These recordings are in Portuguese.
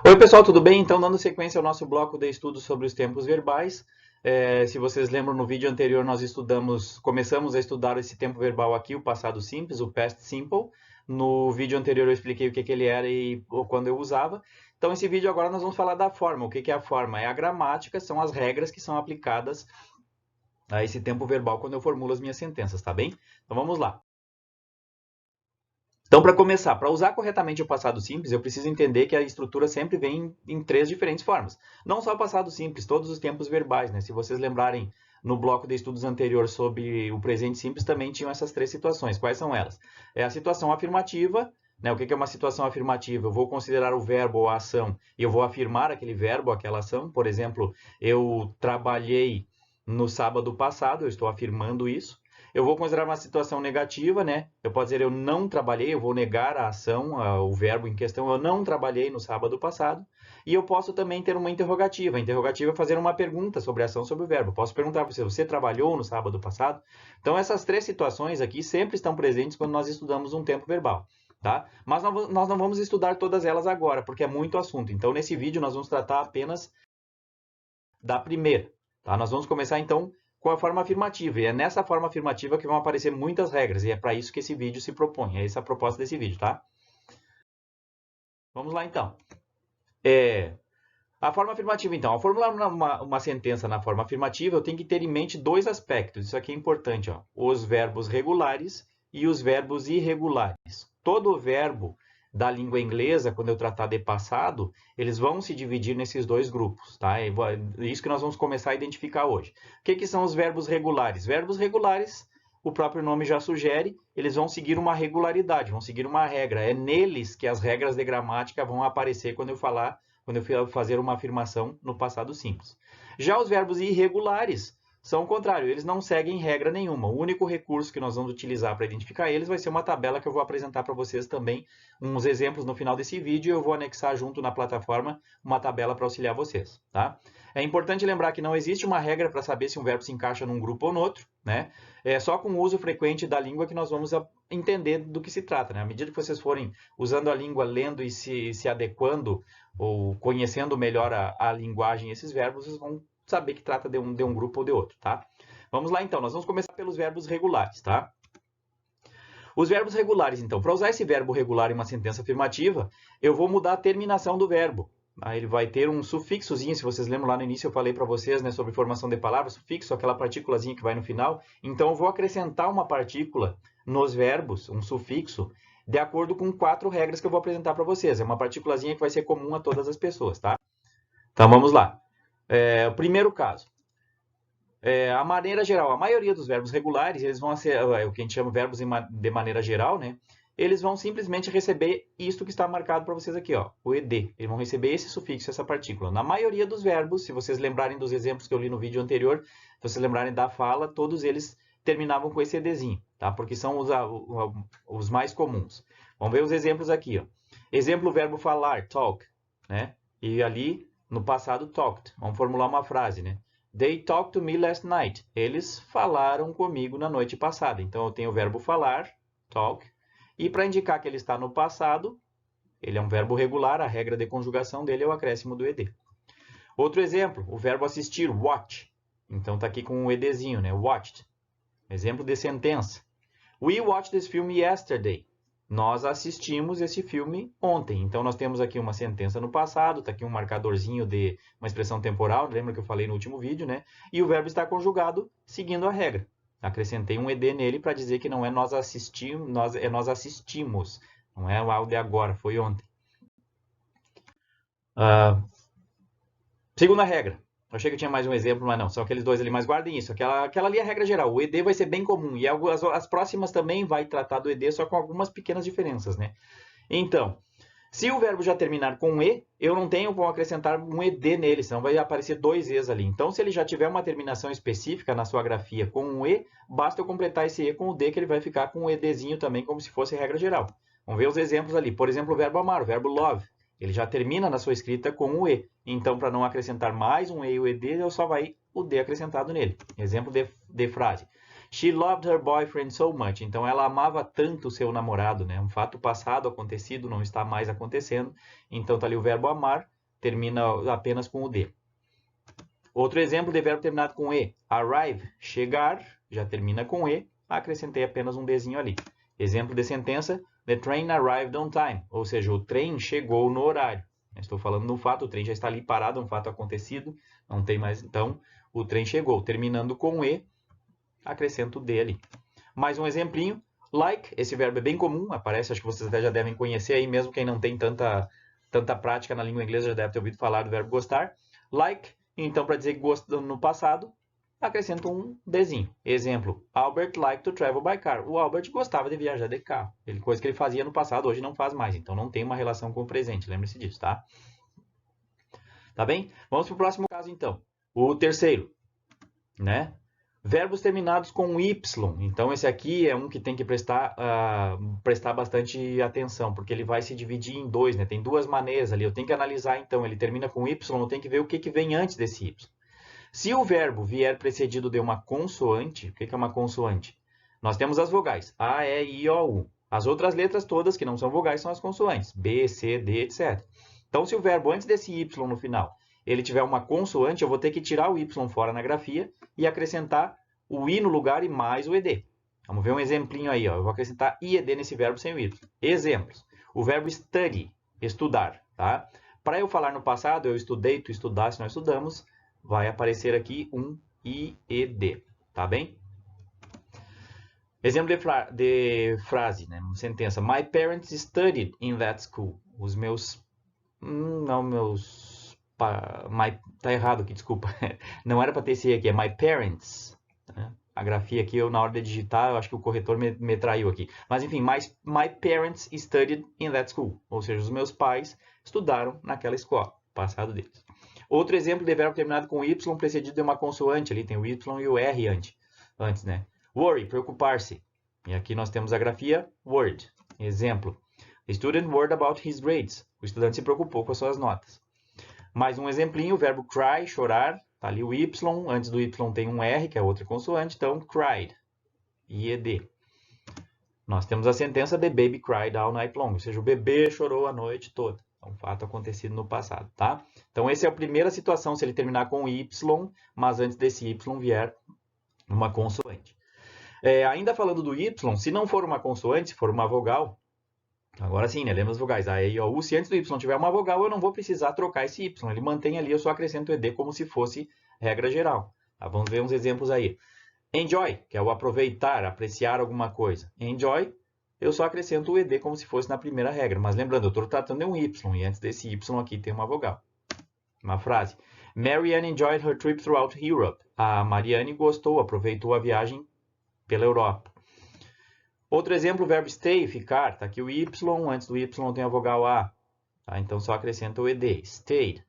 Oi, pessoal, tudo bem? Então, dando sequência ao nosso bloco de estudos sobre os tempos verbais. Se vocês lembram, no vídeo anterior nós começamos a estudar esse tempo verbal aqui, o passado simples, o past simple. No vídeo anterior eu expliquei o que ele era e quando eu usava. Então, esse vídeo agora nós vamos falar da forma. O que é a forma? É a gramática, são as regras que são aplicadas a esse tempo verbal quando eu formulo as minhas sentenças, tá bem? Então, vamos lá. Então, para começar, para usar corretamente o passado simples, eu preciso entender que a estrutura sempre vem em três diferentes formas. Não só o passado simples, todos os tempos verbais, né? Se vocês lembrarem no bloco de estudos anterior sobre o presente simples, também tinham essas três situações. Quais são elas? É a situação afirmativa, né? O que é uma situação afirmativa? Eu vou considerar o verbo ou a ação e eu vou afirmar aquele verbo, aquela ação. Por exemplo, eu trabalhei no sábado passado, eu estou afirmando isso. Eu vou considerar uma situação negativa, né? Eu posso dizer eu não trabalhei, eu vou negar a ação, o verbo em questão, eu não trabalhei no sábado passado. E eu posso também ter uma interrogativa. A interrogativa é fazer uma pergunta sobre a ação, sobre o verbo. Eu posso perguntar para você trabalhou no sábado passado? Então, essas três situações aqui sempre estão presentes quando nós estudamos um tempo verbal. Tá? Mas nós não vamos estudar todas elas agora, porque é muito assunto. Então, nesse vídeo, nós vamos tratar apenas da primeira. Tá? Nós vamos começar, então, com a forma afirmativa. E é nessa forma afirmativa que vão aparecer muitas regras. E é para isso que esse vídeo se propõe. É essa a proposta desse vídeo, tá? Vamos lá, então. A forma afirmativa, então. Ao formular uma sentença na forma afirmativa, eu tenho que ter em mente dois aspectos. Isso aqui é importante, ó. Os verbos regulares e os verbos irregulares. Todo verbo da língua inglesa, quando eu tratar de passado, eles vão se dividir nesses dois grupos, tá? É isso que nós vamos começar a identificar hoje. O que são os verbos regulares? Verbos regulares, o próprio nome já sugere, eles vão seguir uma regularidade, vão seguir uma regra. É neles que as regras de gramática vão aparecer quando eu fazer uma afirmação no passado simples. Já os verbos irregulares são o contrário, eles não seguem regra nenhuma. O único recurso que nós vamos utilizar para identificar eles vai ser uma tabela que eu vou apresentar para vocês também, uns exemplos no final desse vídeo, e eu vou anexar junto na plataforma uma tabela para auxiliar vocês. Tá? É importante lembrar que não existe uma regra para saber se um verbo se encaixa num grupo ou no outro. Né? É só com o uso frequente da língua que nós vamos entender do que se trata. Né? À medida que vocês forem usando a língua, lendo e se adequando ou conhecendo melhor a linguagem e esses verbos, vocês vão saber que trata de um grupo ou de outro, tá? Vamos lá, então. Nós vamos começar pelos verbos regulares, tá? Os verbos regulares, então. Para usar esse verbo regular em uma sentença afirmativa, eu vou mudar a terminação do verbo. Ele vai ter um sufixozinho, se vocês lembram lá no início eu falei para vocês, né, sobre formação de palavras, sufixo, aquela partículazinha que vai no final. Então, eu vou acrescentar uma partícula nos verbos, um sufixo, de acordo com 4 regras que eu vou apresentar para vocês. É uma partículazinha que vai ser comum a todas as pessoas, tá? Então, vamos lá. O primeiro caso. A maneira geral, a maioria dos verbos regulares, eles vão ser o que a gente chama de verbos de maneira geral, né? Eles vão simplesmente receber isto que está marcado para vocês aqui, ó, o ed. Eles vão receber esse sufixo, essa partícula. Na maioria dos verbos, se vocês lembrarem dos exemplos que eu li no vídeo anterior, se vocês lembrarem da fala, todos eles terminavam com esse edzinho, tá? Porque são os mais comuns. Vamos ver os exemplos aqui, ó. Exemplo, o verbo falar, talk, né? E ali, no passado, talked. Vamos formular uma frase, né? They talked to me last night. Eles falaram comigo na noite passada. Então, eu tenho o verbo falar, talk. E para indicar que ele está no passado, ele é um verbo regular, a regra de conjugação dele é o acréscimo do ed. Outro exemplo, o verbo assistir, watch. Então, está aqui com um edzinho, né? Watched. Exemplo de sentença. We watched this film yesterday. Nós assistimos esse filme ontem. Então, nós temos aqui uma sentença no passado, está aqui um marcadorzinho de uma expressão temporal, lembra que eu falei no último vídeo, né? E o verbo está conjugado seguindo a regra. Acrescentei um ed nele para dizer que não é nós assistimos, nós assistimos. Não é algo de agora, foi ontem. Segunda regra. Eu achei que eu tinha mais um exemplo, mas não. São aqueles dois ali, mas guardem isso. Aquela ali é a regra geral. O ed vai ser bem comum. E as próximas também vai tratar do ed, só com algumas pequenas diferenças, né? Então, se o verbo já terminar com e, eu não tenho como acrescentar um ed nele, senão vai aparecer 2 e's ali. Então, se ele já tiver uma terminação específica na sua grafia com um e, basta eu completar esse e com o d, que ele vai ficar com um edzinho também, como se fosse regra geral. Vamos ver os exemplos ali. Por exemplo, o verbo amar, o verbo love. Ele já termina na sua escrita com o e. Então, para não acrescentar mais um e e o ed, eu só vai o d acrescentado nele. Exemplo de frase. She loved her boyfriend so much. Então, ela amava tanto o seu namorado, né? Um fato passado, acontecido, não está mais acontecendo. Então, está ali o verbo amar termina apenas com o D. Outro exemplo de verbo terminado com E. Arrive, chegar, já termina com E, acrescentei apenas um Dzinho ali. Exemplo de sentença, the train arrived on time, ou seja, o trem chegou no horário. Estou falando do fato, o trem já está ali parado, é um fato acontecido, não tem mais, então o trem chegou. Terminando com E, acrescento o D ali. Mais um exemplinho, like, esse verbo é bem comum, aparece, acho que vocês até já devem conhecer aí, mesmo quem não tem tanta prática na língua inglesa já deve ter ouvido falar do verbo gostar. Like, então para dizer que gostou no passado, acrescento um Dzinho. Exemplo, Albert liked to travel by car. O Albert gostava de viajar de carro. Coisa que ele fazia no passado, hoje não faz mais, então não tem uma relação com o presente, lembre-se disso, tá? Tá bem? Vamos para o próximo caso então. O terceiro, né? Verbos terminados com Y. Então, esse aqui é um que tem que prestar bastante atenção, porque ele vai se dividir em dois, né? Tem duas maneiras ali. Eu tenho que analisar, então, ele termina com Y, eu tenho que ver o que vem antes desse Y. Se o verbo vier precedido de uma consoante, o que é uma consoante? Nós temos as vogais, A, E, I, O, U. As outras letras todas que não são vogais são as consoantes, B, C, D, etc. Então, se o verbo antes desse Y no final, ele tiver uma consoante, eu vou ter que tirar o Y fora na grafia e acrescentar o I no lugar e mais o ED. Vamos ver um exemplinho aí. Ó. Eu vou acrescentar I e ED nesse verbo sem o Y. Exemplos. O verbo study, estudar. Tá? Para eu falar no passado, eu estudei, tu estudaste, nós estudamos, vai aparecer aqui um I e D. Tá bem? Exemplo de frase, né? Uma sentença. My parents studied in that school. Os meus... não, meus... Tá errado aqui, desculpa. Não era para ter esse aqui, é my parents. A grafia aqui, na hora de digitar, eu acho que o corretor me traiu aqui. Mas enfim, my parents studied in that school. Ou seja, os meus pais estudaram naquela escola. Passado deles. Outro exemplo de verbo terminado com Y precedido de uma consoante. Ali tem o Y e o R antes, né? Worry, preocupar-se. E aqui nós temos a grafia word. Exemplo. The student worried about his grades. O estudante se preocupou com as suas notas. Mais um exemplinho, o verbo cry, chorar. Está ali o Y, antes do Y tem um R, que é outra consoante, então cried, I-E-D. Nós temos a sentença the baby cried all night long, ou seja, o bebê chorou a noite toda. É um fato acontecido no passado, tá? Então, essa é a primeira situação, se ele terminar com Y, mas antes desse Y vier uma consoante. Ainda falando do Y, se não for uma consoante, se for uma vogal, agora sim, né? Lembra as vogais, A, E, I, O, U. Se antes do Y tiver uma vogal, eu não vou precisar trocar esse Y. Ele mantém ali, eu só acrescento o ED como se fosse regra geral. Tá? Vamos ver uns exemplos aí. Enjoy, que é o aproveitar, apreciar alguma coisa. Enjoy, eu só acrescento o ED como se fosse na primeira regra. Mas lembrando, eu estou tratando de um Y, e antes desse Y aqui tem uma vogal. Uma frase. Marianne enjoyed her trip throughout Europe. A Marianne gostou, aproveitou a viagem pela Europa. Outro exemplo, o verbo stay, ficar. Está aqui o Y, antes do Y tem a vogal A. Tá? Então, só acrescenta o ED. Stayed.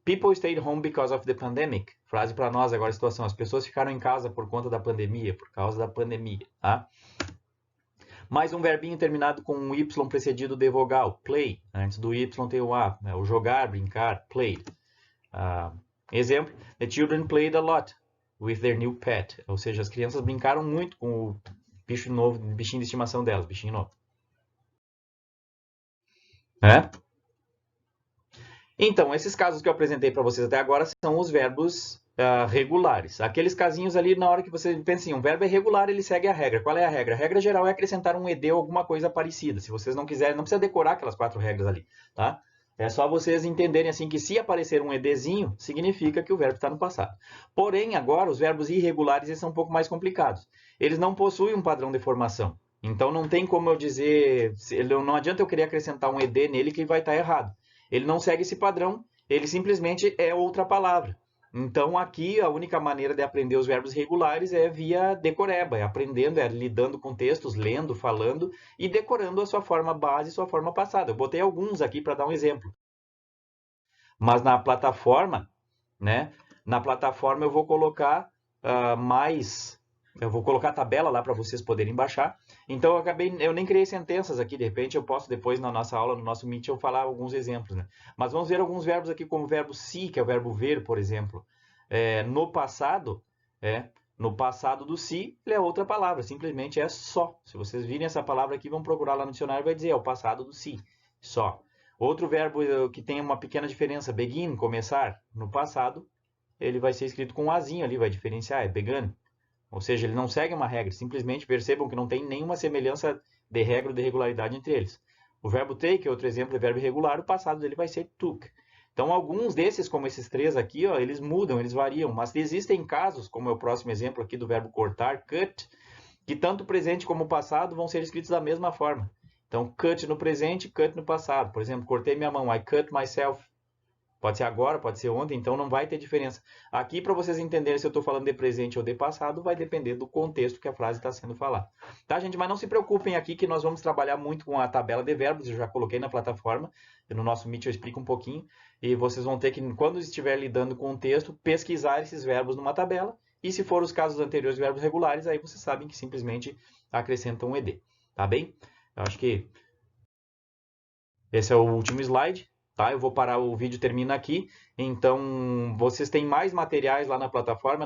People stayed home because of the pandemic. Frase para nós agora, situação. As pessoas ficaram em casa por conta da pandemia, por causa da pandemia. Tá? Mais um verbinho terminado com um Y precedido de vogal. Play. Antes do Y tem o A. Né? O jogar, brincar. Played. Exemplo. The children played a lot with their new pet. Ou seja, as crianças brincaram muito com o bicho novo, bichinho de estimação delas, bichinho novo. Então, esses casos que eu apresentei para vocês até agora são os verbos regulares. Aqueles casinhos ali, na hora que você pensa assim, um verbo é regular, ele segue a regra. Qual é a regra? A regra geral é acrescentar um ED ou alguma coisa parecida. Se vocês não quiserem, não precisa decorar aquelas 4 regras ali, tá? É só vocês entenderem assim que se aparecer um EDzinho, significa que o verbo está no passado. Porém, agora, os verbos irregulares eles são um pouco mais complicados. Eles não possuem um padrão de formação. Então, não tem como eu dizer... Não adianta eu querer acrescentar um ED nele que vai estar errado. Ele não segue esse padrão, ele simplesmente é outra palavra. Então, aqui, a única maneira de aprender os verbos regulares é via decoreba, é aprendendo, é lidando com textos, lendo, falando e decorando a sua forma base e sua forma passada. Eu botei alguns aqui para dar um exemplo. Mas na plataforma, né? Na plataforma eu vou colocar eu vou colocar a tabela lá para vocês poderem baixar. Então, eu nem criei sentenças aqui, de repente eu posso depois na nossa aula, no nosso Meet, eu falar alguns exemplos. Né? Mas vamos ver alguns verbos aqui, como o verbo see, que é o verbo ver, por exemplo. No passado do see, ele é outra palavra, simplesmente é só. Se vocês virem essa palavra aqui, vão procurar lá no dicionário, vai dizer, é o passado do see, só. Outro verbo que tem uma pequena diferença, begin, começar, no passado, ele vai ser escrito com um azinho ali, vai diferenciar, é begun. Ou seja, ele não segue uma regra, simplesmente percebam que não tem nenhuma semelhança de regra ou de regularidade entre eles. O verbo take, outro exemplo de verbo irregular, o passado dele vai ser took. Então, alguns desses, como esses três aqui, ó, eles mudam, eles variam, mas existem casos, como é o próximo exemplo aqui do verbo cortar, cut, que tanto o presente como o passado vão ser escritos da mesma forma. Então, cut no presente, cut no passado. Por exemplo, cortei minha mão, I cut myself. Pode ser agora, pode ser ontem, então não vai ter diferença. Aqui, para vocês entenderem se eu estou falando de presente ou de passado, vai depender do contexto que a frase está sendo falada. Tá, gente? Mas não se preocupem aqui que nós vamos trabalhar muito com a tabela de verbos. Eu já coloquei na plataforma. No nosso Meet eu explico um pouquinho. E vocês vão ter que, quando estiver lidando com o texto, pesquisar esses verbos numa tabela. E se for os casos anteriores de verbos regulares, aí vocês sabem que simplesmente acrescentam um ED. Tá bem? Eu acho que esse é o último slide. Tá? Eu vou parar, o vídeo termina aqui. Então, vocês têm mais materiais lá na plataforma,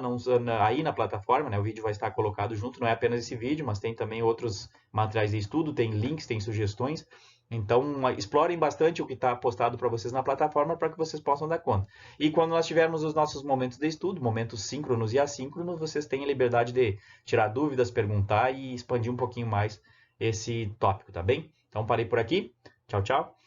aí na plataforma, né? O vídeo vai estar colocado junto, não é apenas esse vídeo, mas tem também outros materiais de estudo, tem links, tem sugestões. Então, explorem bastante o que está postado para vocês na plataforma para que vocês possam dar conta. E quando nós tivermos os nossos momentos de estudo, momentos síncronos e assíncronos, vocês têm a liberdade de tirar dúvidas, perguntar e expandir um pouquinho mais esse tópico, tá bem? Então, parei por aqui. Tchau, tchau.